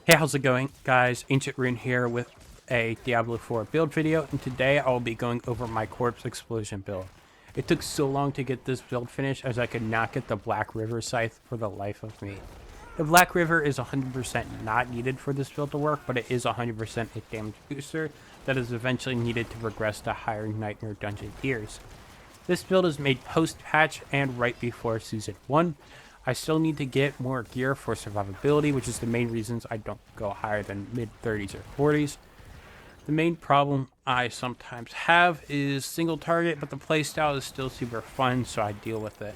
Hey, how's it going, guys? Ancient Rune here with a Diablo 4 build video, and today I'll be going over my Corpse Explosion build. It took so long to get this build finished as I could not get the Black River Scythe for the life of me. The Black River is 100% not needed for this build to work, but it is 100% a damage booster that is eventually needed to progress to higher Nightmare Dungeon tiers. This build is made post-patch and right before Season 1. I still need to get more gear for survivability, which is the main reasons I don't go higher than mid-30s or 40s. The main problem I sometimes have is single target, but the playstyle is still super fun, so I deal with it.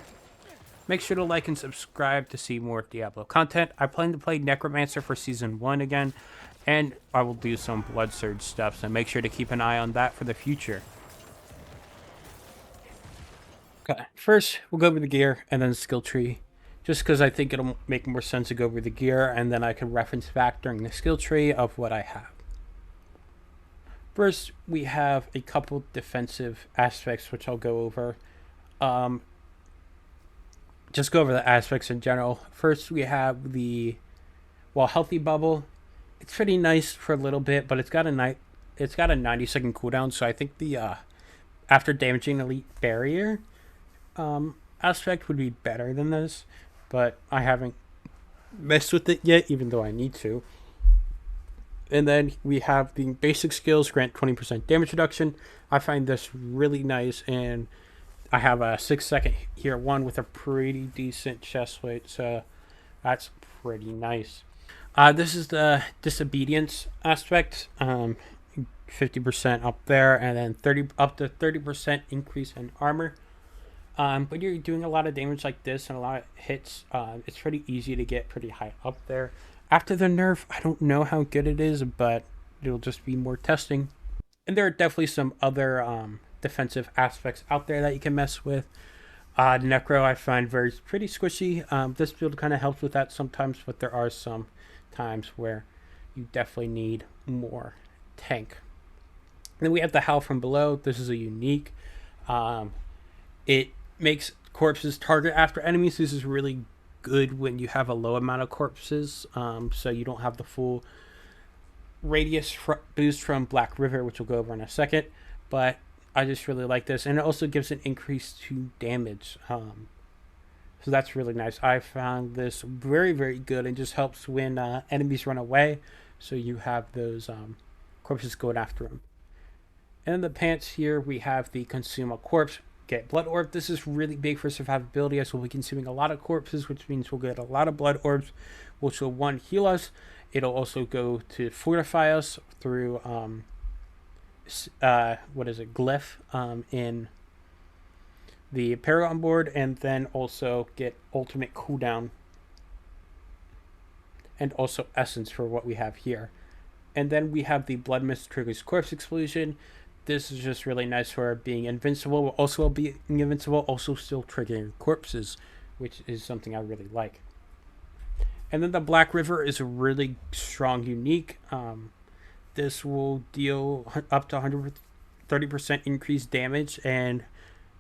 Make sure to like and subscribe to see more Diablo content. I plan to play Necromancer for Season 1 again, and I will do some Blood Surge stuff, so make sure to keep an eye on that for the future. Okay, first we'll go over the gear and then the skill tree, just because I think it'll make more sense to go over the gear and then I can reference back during the skill tree of what I have. First, we have a couple defensive aspects which I'll go over. Just go over the aspects in general. First, we have the healthy bubble. It's pretty nice for a little bit, but it's got a 90-second cooldown. So I think the after damaging elite barrier aspect would be better than this, but I haven't messed with it yet, even though I need to. And then we have the basic skills grant 20% damage reduction. I find this really nice, and I have a 6-second here one with a pretty decent chest plate, so that's pretty nice. This is the disobedience aspect, 50% up there, and then up to 30% increase in armor. But you're doing a lot of damage like this and a lot of hits. It's pretty easy to get pretty high up there. After the nerf, I don't know how good it is, but it'll just be more testing. And there are definitely some other defensive aspects out there that you can mess with. Necro I find pretty squishy. This build kind of helps with that sometimes, but there are some times where you definitely need more tank. And then we have the Howl from Below. This is a unique. It makes corpses target after enemies. This is really good when you have a low amount of corpses, so you don't have the full radius boost from Black River, which we'll go over in a second. But I just really like this, and it also gives an increase to damage. So that's really nice. I found this very, very good, and just helps when enemies run away, so you have those corpses going after them. And in the pants here, we have the Consume a Corpse, get Blood Orb. This is really big for survivability, as we'll be consuming a lot of corpses, which means we'll get a lot of Blood Orbs, which will, one, heal us. It'll also go to fortify us through, Glyph in the Paragon board, and then also get ultimate cooldown and also essence for what we have here. And then we have the Blood Mist triggers Corpse Explosion. This is just really nice for being invincible. Also being invincible, also still triggering corpses, which is something I really like. And then the Black River is a really strong unique. This will deal up to 130% increased damage and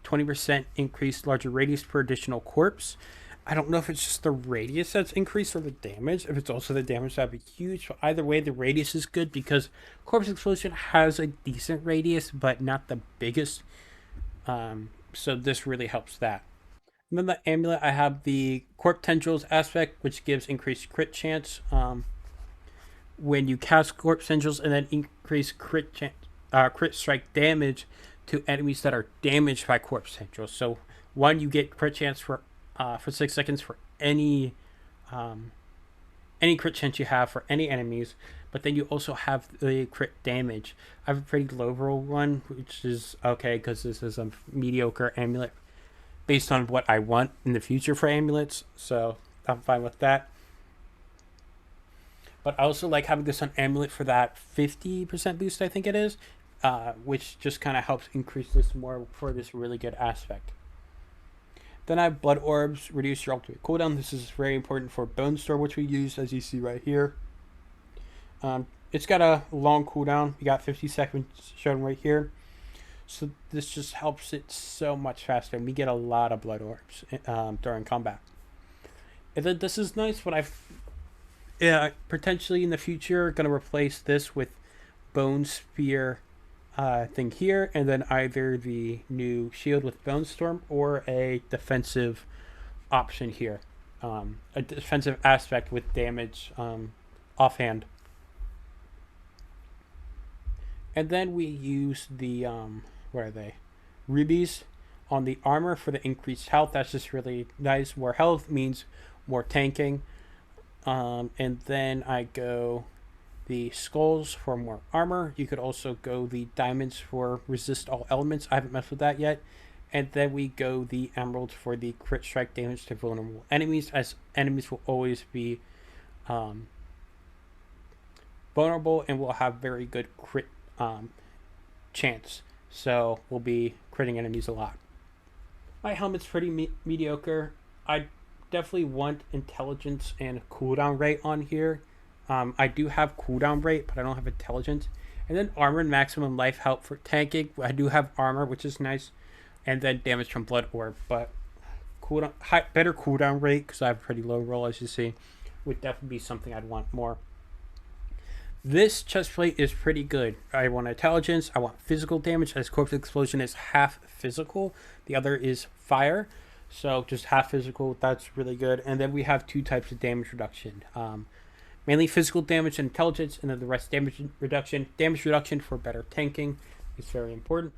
20% increased larger radius per additional corpse. I don't know if it's just the radius that's increased or the damage. If it's also the damage, that'd be huge. But either way, the radius is good because Corpse Explosion has a decent radius, but not the biggest. So this really helps that. And then the amulet, I have the Corp Tendrils aspect, which gives increased crit chance when you cast Corpse Tendrils, and then increase crit strike damage to enemies that are damaged by Corpse Tendrils. So one, you get crit chance for 6 seconds for any crit chance you have for any enemies, but then you also have the crit damage. I have a pretty low roll one, which is okay because this is a mediocre amulet based on what I want in the future for amulets, so I'm fine with that. But I also like having this on amulet for that 50% boost, I think it is, which just kind of helps increase this more for this really good aspect. Then I have Blood Orbs, reduce your ultimate cooldown. This is very important for Bone Store, which we use, as you see right here. It's got a long cooldown. We got 50 seconds shown right here. So this just helps it so much faster. And we get a lot of Blood Orbs during combat. And then this is nice. What I've Yeah, potentially in the future, going to replace this with Bone Spear thing here, and then either the new shield with Bone Storm or a defensive option here. A defensive aspect with damage offhand. And then we use the, what are they? Rubies on the armor for the increased health. That's just really nice. More health means more tanking. And then I go the skulls for more armor. You could also go the diamonds for resist all elements. I haven't messed with that yet. And then we go the emeralds for the crit strike damage to vulnerable enemies, as enemies will always be um, vulnerable and will have very good crit um, chance. So we'll be critting enemies a lot. My helmet's pretty mediocre. I definitely want intelligence and cooldown rate on here. I do have cooldown rate, but I don't have intelligence. And then armor and maximum life help for tanking. I do have armor, which is nice, and then damage from blood orb. But better cooldown rate because I have a pretty low roll, as you see, would definitely be something I'd want more. This chest plate is pretty good. I want intelligence. I want physical damage, as corpse explosion is half physical. The other is fire. So just half physical. That's really good. And then we have two types of damage reduction. Mainly physical damage and intelligence, and then the rest damage reduction. Damage reduction for better tanking is very important.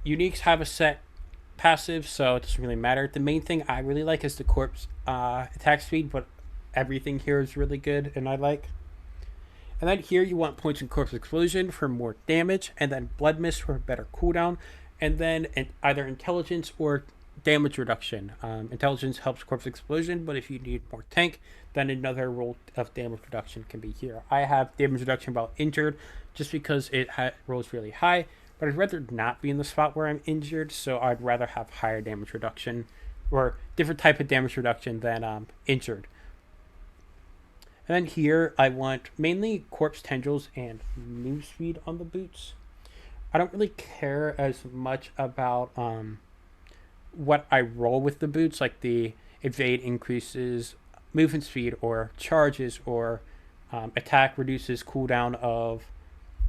Uniques have a set passive, so it doesn't really matter. The main thing I really like is the corpse attack speed, but everything here is really good and I like. And then here you want points in corpse explosion for more damage, and then blood mist for a better cooldown, and then either intelligence or damage reduction. Intelligence helps corpse explosion, but if you need more tank, then another roll of damage reduction can be here. I have damage reduction while injured, just because it rolls really high, but I'd rather not be in the spot where I'm injured, so I'd rather have higher damage reduction, or different type of damage reduction than injured. And then here I want mainly corpse tendrils and move speed on the boots. I don't really care as much about what I roll with the boots, like the evade increases movement speed or charges or attack reduces cooldown of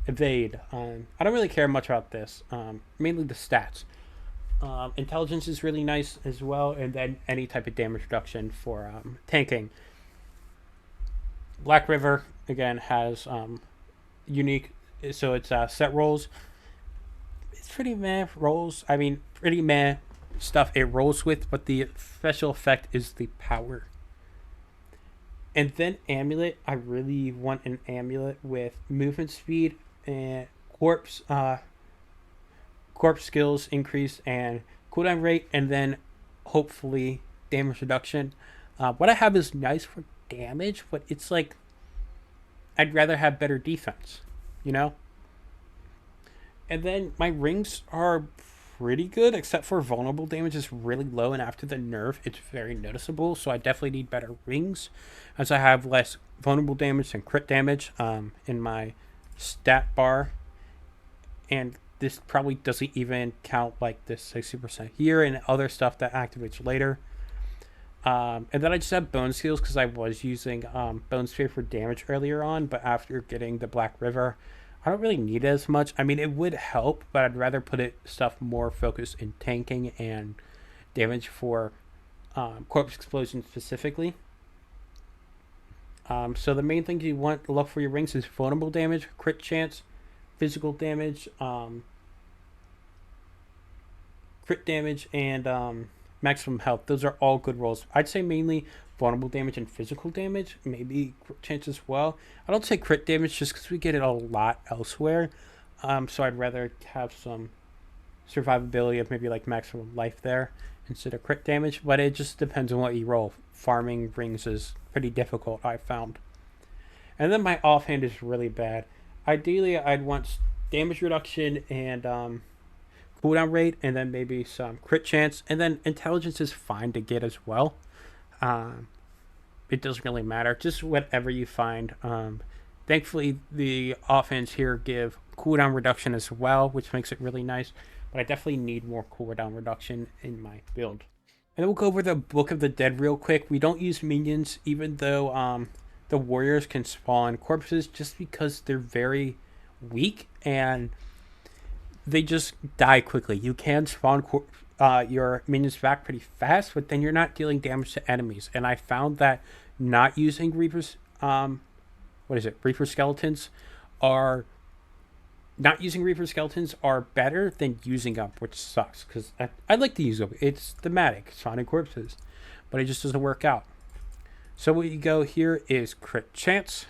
evade. I don't really care much about this. Mainly the stats. Intelligence is really nice as well, and then any type of damage reduction for tanking. Black River again has unique, so it's set rolls. It's pretty meh rolls. I mean, pretty meh stuff it rolls with, but the special effect is the power. And then amulet, I really want an amulet with movement speed and corpse corpse skills increase and cooldown rate, and then hopefully damage reduction. What I have is nice for damage, but it's like I'd rather have better defense, you know? And then my rings are pretty good, except for vulnerable damage is really low, and after the nerf, it's very noticeable. So I definitely need better rings, as I have less vulnerable damage and crit damage in my stat bar. And this probably doesn't even count like this 60% here and other stuff that activates later. And then I just have bone skills because I was using bone spear for damage earlier on, but after getting the Black River, I don't really need it as much. I mean, it would help, but I'd rather put it stuff more focused in tanking and damage for corpse explosion specifically. So the main things you want to look for your rings is vulnerable damage, crit chance, physical damage, crit damage, and maximum health. Those are all good rolls. I'd say mainly vulnerable damage and physical damage, maybe crit chance as well. I don't say crit damage just because we get it a lot elsewhere. So I'd rather have some survivability of maybe like maximum life there instead of crit damage. But it just depends on what you roll. Farming rings is pretty difficult, I found. And then my offhand is really bad. Ideally, I'd want damage reduction and cooldown rate, and then maybe some crit chance, and then intelligence is fine to get as well. Um, it doesn't really matter, just whatever you find. Thankfully, the offense here give cooldown reduction as well, which makes it really nice. But I definitely need more cooldown reduction in my build. And then we'll go over the Book of the Dead real quick. We don't use minions, even though the warriors can spawn corpses, just because they're very weak and they just die quickly. You can spawn your minions back pretty fast, but then you're not dealing damage to enemies. And I found that not using Reapers, what is it, Reaper skeletons, are not using Reaper skeletons are better than using them, which sucks because I like to use them. It's thematic, spawning corpses, but it just doesn't work out. So what you go here is crit chance.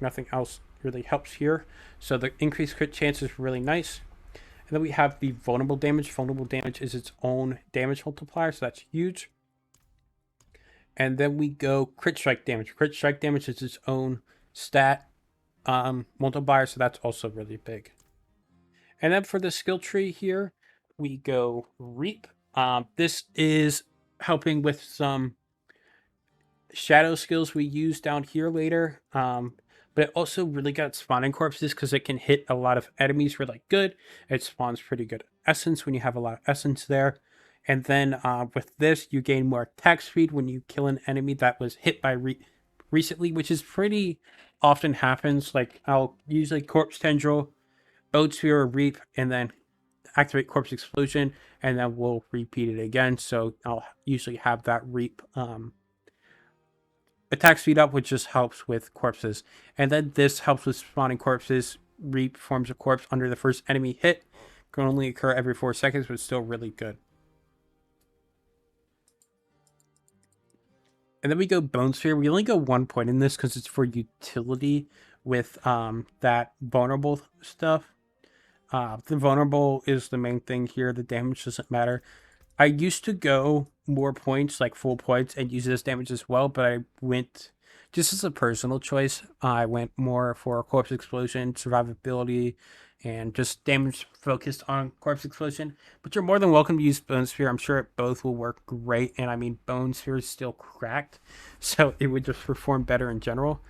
Nothing else really helps here. So the increased crit chance is really nice. And then we have the vulnerable damage. Vulnerable damage is its own damage multiplier, so that's huge. And then we go crit strike damage. Crit strike damage is its own stat multiplier, so that's also really big. And then for the skill tree here, we go Reap. This is helping with some shadow skills we use down here later. But it also really got spawning corpses because it can hit a lot of enemies really good. It spawns pretty good essence when you have a lot of essence there. And then with this, you gain more attack speed when you kill an enemy that was hit by recently, which is pretty often happens. Like I'll usually corpse tendril, Oat Sphere, or Reap, and then activate Corpse Explosion, and then we'll repeat it again. So I'll usually have that Reap attack speed up, which just helps with corpses. And then this helps with spawning corpses. Reap forms a corpse under the first enemy hit. Can only occur every 4 seconds, but still really good. And then we go Bone Sphere. We only go 1 point in this because it's for utility with that vulnerable stuff. The vulnerable is the main thing here. The damage doesn't matter. I used to go more points, like full points, and use this damage as well, but I went, just as a personal choice, I went more for Corpse Explosion, survivability, and just damage focused on Corpse Explosion. But you're more than welcome to use Bone Sphere. I'm sure it both will work great, and I mean, Bone Sphere is still cracked, so it would just perform better in general.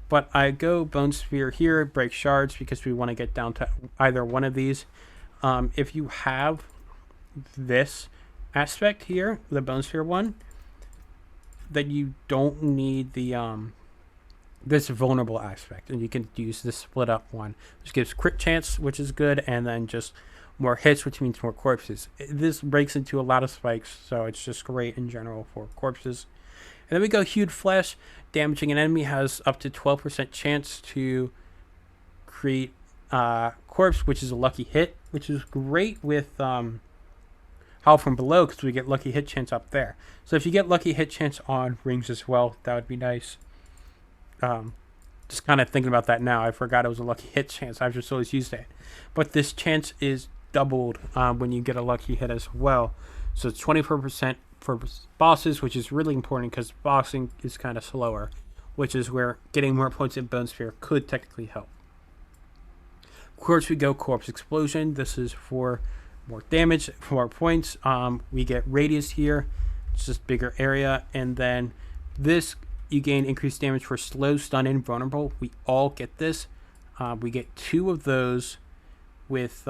But I go Bone Sphere here, break shards, because we want to get down to either one of these. If you have this aspect here, the Bone Sphere one, then you don't need the this vulnerable aspect, and you can use this split up one, which gives crit chance, which is good, and then just more hits, which means more corpses. This breaks into a lot of spikes, so it's just great in general for corpses. And then we go Hued Flesh. Damaging an enemy has up to 12% chance to create corpse, which is a lucky hit, which is great with Howl from Below because we get lucky hit chance up there. So if you get lucky hit chance on rings as well, that would be nice. Just kind of thinking about that now, I forgot it was a lucky hit chance. I've just always used it. But this chance is doubled when you get a lucky hit as well. So it's 24% for bosses, which is really important because bossing is kind of slower, which is where getting more points in Bone Sphere could technically help. Of course, we go Corpse Explosion. This is for more damage, for more points. We get Radius here. It's just bigger area. And then this, you gain increased damage for slow, stun, and vulnerable. We all get this. We get 2 of those with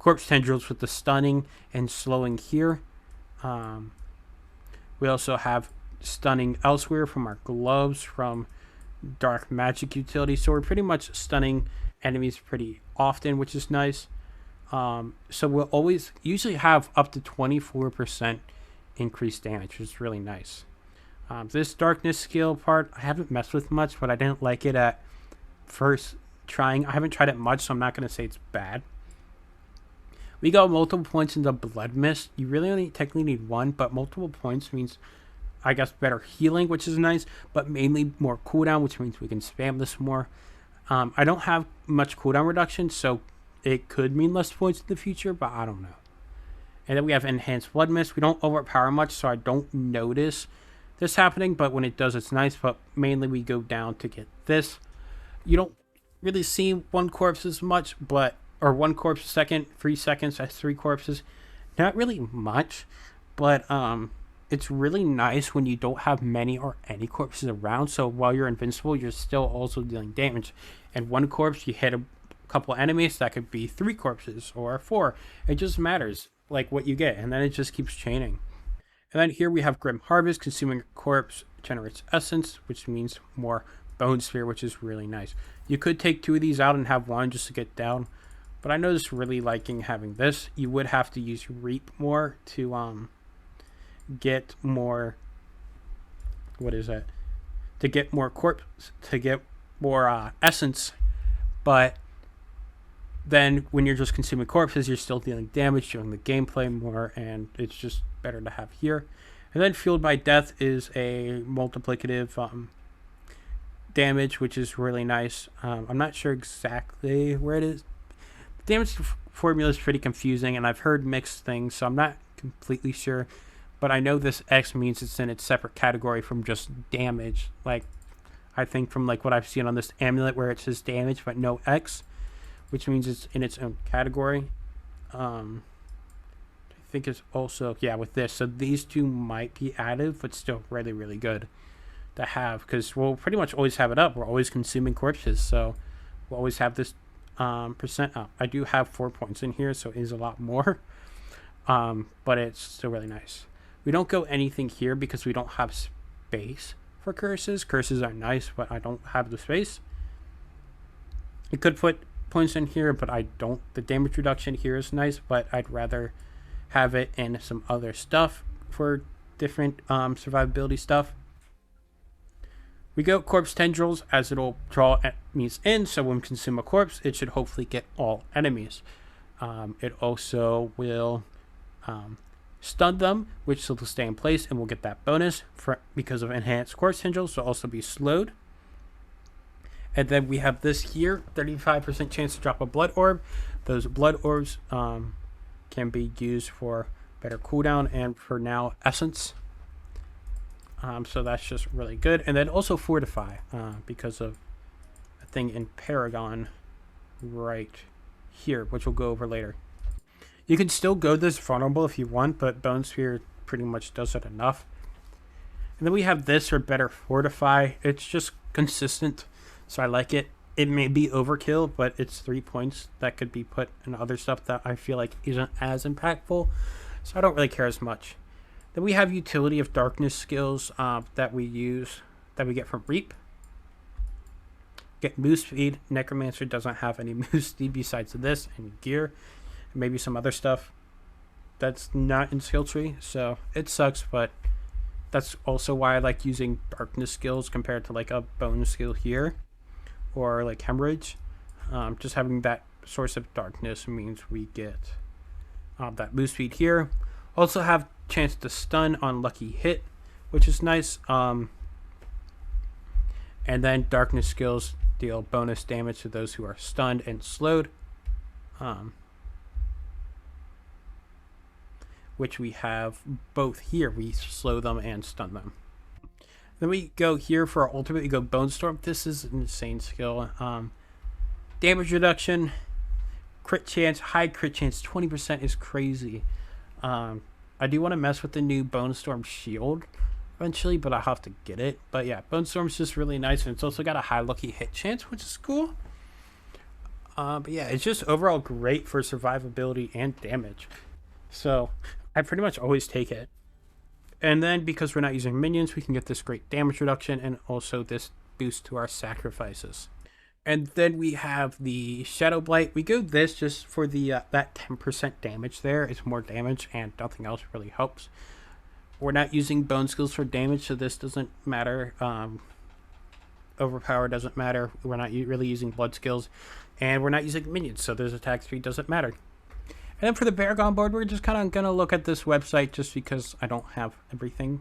Corpse Tendrils with the stunning and slowing here. We also have stunning elsewhere from our gloves from dark magic utility. So we're pretty much stunning enemies pretty often, which is nice. So we'll always usually have up to 24% increased damage, which is really nice. This darkness skill part, I haven't messed with much, but I didn't like it at first trying. I haven't tried it much, so I'm not going to say it's bad. We got multiple points into Blood Mist. You really only technically need 1, but multiple points means, I guess, better healing, which is nice, but mainly more cooldown, which means we can spam this more. I don't have much cooldown reduction, so it could mean less points in the future, but I don't know. And then we have Enhanced Blood Mist. We don't overpower much, so I don't notice this happening, but when it does, it's nice, but mainly we go down to get this. You don't really see 1 corpse as much, or 1 corpse a second, 3 seconds, that's 3 corpses. Not really much, but it's really nice when you don't have many or any corpses around, so while you're invincible, you're still also dealing damage. And 1 corpse, you hit a couple enemies, that could be 3 corpses or 4. It just matters, like, what you get, and then it just keeps chaining. And And then here we have Grim Harvest. Consuming a corpse generates essence, which means more Bone Sphere, which is really nice. You could take 2 of these out and have 1 just to get down, but I noticed really liking having this. You would have to use Reap more to get more. What is that? To get more corpse, to get more essence, but then when you're just consuming corpses, you're still dealing damage, doing the gameplay more, and it's just better to have here. And then Fueled by Death is a multiplicative damage, which is really nice. I'm not sure exactly where it is. The damage formula is pretty confusing, and I've heard mixed things, so I'm not completely sure. But I know this X means it's in its separate category from just damage. Like, I think from like what I've seen on this amulet where it says damage but no X, which means it's in its own category. I think it's also, yeah, with this. So these 2 might be additive, but still really, really good to have, because we'll pretty much always have it up. We're always consuming corpses, so we'll always have this percent up. I do have 4 points in here, so it is a lot more, but it's still really nice. We don't go anything here because we don't have space for curses. Curses are nice, but I don't have the space. You could put points in here, but I don't. The damage reduction here is nice, but I'd rather have it in some other stuff for different survivability stuff. We go Corpse Tendrils, as it'll draw enemies in, so when we consume a corpse, it should hopefully get all enemies. It also will stun them, which will stay in place, and we'll get that bonus because of Enhanced Corpse Tendrils, so also be slowed. And then we have this here, 35% chance to drop a Blood Orb. Those Blood Orbs can be used for better cooldown and for now Essence. So that's just really good. And then also Fortify because of a thing in Paragon right here, which we'll go over later. You can still go this vulnerable if you want, but Bone Sphere pretty much does it enough. And then we have this for better Fortify. It's just consistent, so I like it. It may be overkill, but it's 3 points that could be put in other stuff that I feel like isn't as impactful, so I don't really care as much. Then we have Utility of Darkness skills that we use, that we get from Reap. Get Move Speed. Necromancer doesn't have any move speed besides this and gear, and maybe some other stuff that's not in skill tree, so it sucks, but that's also why I like using Darkness skills compared to like a bonus skill here or like Hemorrhage. Just having that source of darkness means we get that move speed here. Also have chance to stun on lucky hit, which is nice. And then darkness skills deal bonus damage to those who are stunned and slowed, which we have both here. We slow them and stun them. Then we go here for our ultimate. We go Bone Storm. This is an insane skill. Damage reduction, crit chance, high crit chance, 20% is crazy. I do want to mess with the new Bone Storm shield eventually, but I'll have to get it. But yeah, Bone Storm's just really nice, and it's also got a high lucky hit chance, which is cool. But yeah, it's just overall great for survivability and damage. So I pretty much always take it. And then because we're not using minions, we can get this great damage reduction and also this boost to our sacrifices. And then we have the Shadow Blight. We go this just for the that 10% damage there. It's more damage and nothing else really helps. We're not using bone skills for damage, so this doesn't matter. Overpower doesn't matter. We're not really using blood skills. And we're not using minions, so this attack speed doesn't matter. And then for the Paragon board, we're just kind of going to look at this website just because I don't have everything.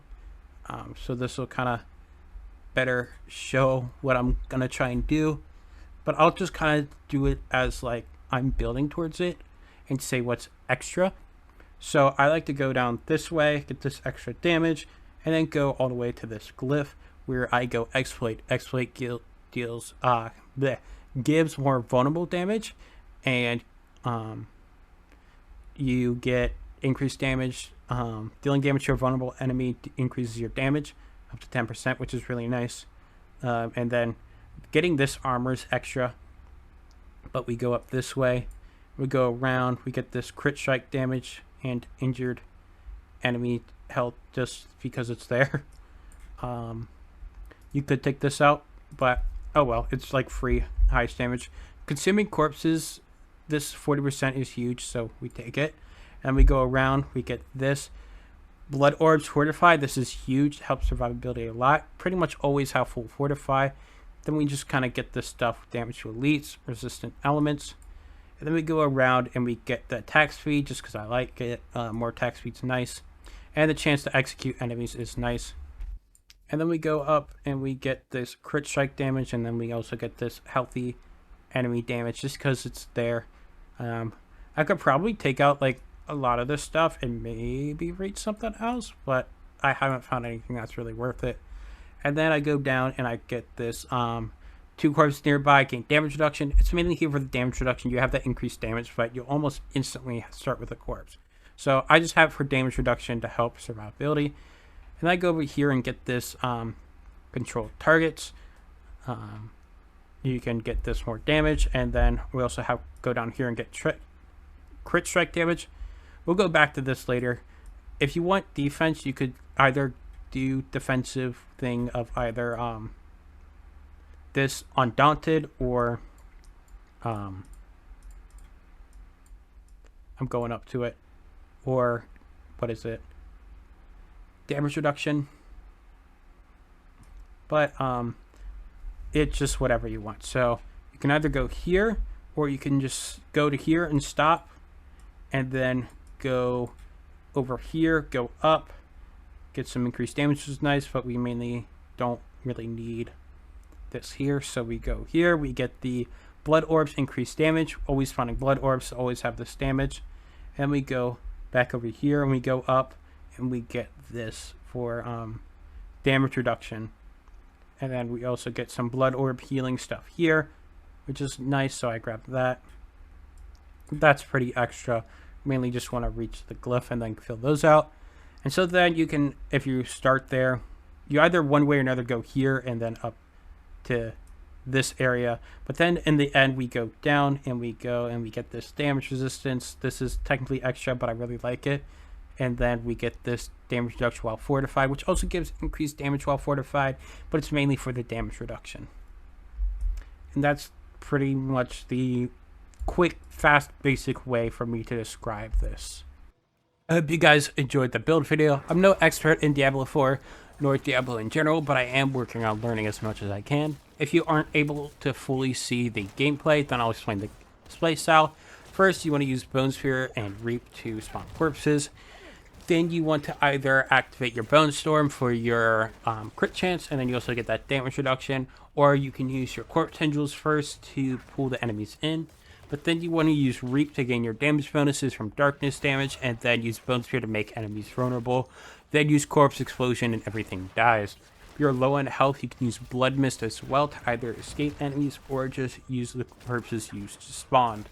So this will kind of better show what I'm going to try and do. But I'll just kind of do it as like I'm building towards it and say what's extra. So I like to go down this way, get this extra damage, and then go all the way to this glyph where I go exploit. Exploit gives more vulnerable damage, and you get increased damage. Dealing damage to a vulnerable enemy increases your damage up to 10%, which is really nice. And then getting this armor is extra, but we go up this way, we go around, we get this crit strike damage and injured enemy health just because it's there. You could take this out, but oh well, it's like free highest damage. Consuming corpses, this 40% is huge, so we take it. And we go around, we get this. Blood Orbs Fortify, this is huge, helps survivability a lot. Pretty much always have full Fortify. Then we just kind of get this stuff, damage to elites, resistant elements. And then we go around and we get the attack speed, just because I like it. More attack speed's nice. And the chance to execute enemies is nice. And then we go up and we get this crit strike damage, and then we also get this healthy enemy damage just because it's there. I could probably take out like a lot of this stuff and maybe reach something else, but I haven't found anything that's really worth it. And then I go down and I get this 2 corpses nearby, gain damage reduction. It's mainly here for the damage reduction. You have that increased damage, but you almost instantly start with a corpse. So I just have it for damage reduction to help survivability. And I go over here and get this controlled targets. You can get this more damage, and then we also have go down here and get crit strike damage. We'll go back to this later. If you want defense, you could either do defensive thing of either this Undaunted or I'm going up to it, or what is it? Damage reduction. But it's just whatever you want. So you can either go here, or you can just go to here and stop, and then go over here, go up, get some increased damage, which is nice, but we mainly don't really need this here. So we go here, we get the blood orbs, increased damage, always finding blood orbs, always have this damage. And we go back over here and we go up and we get this for damage reduction. And then we also get some blood orb healing stuff here, which is nice, so I grabbed that. That's pretty extra. Mainly just want to reach the glyph and then fill those out. And so then you can, if you start there, you either one way or another go here and then up to this area. But then in the end, we go down and we go and we get this damage resistance. This is technically extra, but I really like it. And then we get this damage reduction while fortified, which also gives increased damage while fortified, but it's mainly for the damage reduction. And that's pretty much the quick, fast, basic way for me to describe this. I hope you guys enjoyed the build video. I'm no expert in Diablo 4, nor Diablo in general, but I am working on learning as much as I can. If you aren't able to fully see the gameplay, then I'll explain the display style. First, you want to use Bone Sphere and Reap to spawn corpses. Then you want to either activate your Bone Storm for your crit chance, and then you also get that damage reduction, or you can use your Corpse Tendrils first to pull the enemies in. But then you want to use Reap to gain your damage bonuses from darkness damage, and then use Bone Sphere to make enemies vulnerable. Then use Corpse Explosion and everything dies. If you're low on health, you can use Blood Mist as well to either escape enemies or just use the corpses used to spawn.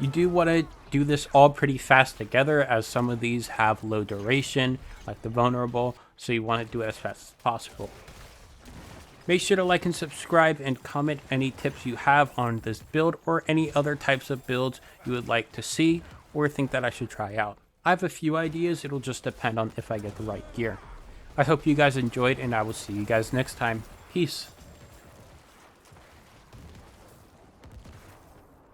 You do want to do this all pretty fast together, as some of these have low duration, like the vulnerable, so you want to do it as fast as possible. Make sure to like and subscribe and comment any tips you have on this build or any other types of builds you would like to see or think that I should try out. I have a few ideas, it'll just depend on if I get the right gear. I hope you guys enjoyed, and I will see you guys next time. Peace.